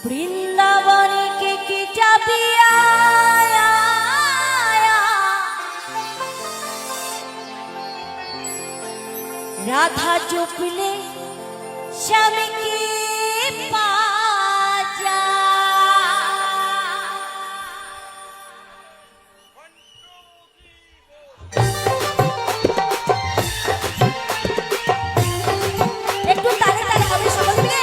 বৃন্দাবনে কে কে যাবি আয়া, রাধা জপিলে স্বামীকে পাজা। একটু তালে তালে হবে সকল মিলে।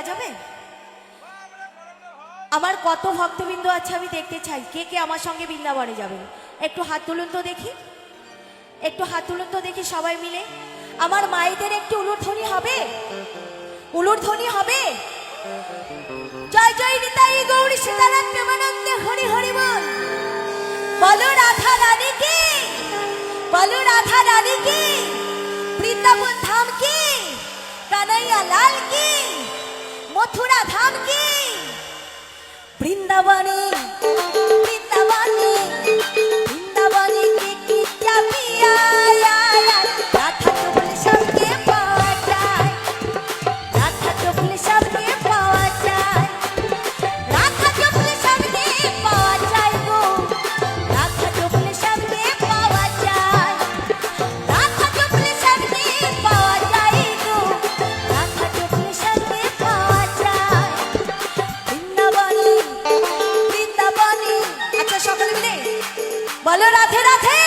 যাবে? আমার কত ভক্তবৃন্দ আছে আমি দেখতে চাই, কে কে আমার সঙ্গে বৃন্দাবনে যাবেন। একটু হাত তুলুন তো দেখি, একটু হাত তুলুন তো দেখি সবাই মিলে। আমার মায়েদের একটু উলুধ্বনি হবে, উলুধ্বনি হবে। জয় জয় নিতাই গৌরী সীতারাম প্রেমানন্দ হরি হরি বল। বলো রাধা রানী কি, বলো রাধা রানী কি, বৃন্দাবন ধাম কি, কানাইয়া লাল কি, মথুরা ধাম কি। বৃন্দাবনে বৃন্দাবনে বৃন্দাবনে কে কি যাবি আয় আয় আয়। রাধা তো বলে সবকে পাওয়া যায়, রাধা তো বলে সবকে পাওয়া যায়, রাধা তো বলে সবকে পাওয়া যায় গো, রাধা তো বলে সবকে পাওয়া যায়, রাধা তো বলে সবকে পাওয়া যায় গো, রাধা তো বলে সবকে পাওয়া যায়। বৃন্দাবনে বৃন্দাবনে। আচ্ছা সকলে মিলে বলো রাধে রাধে।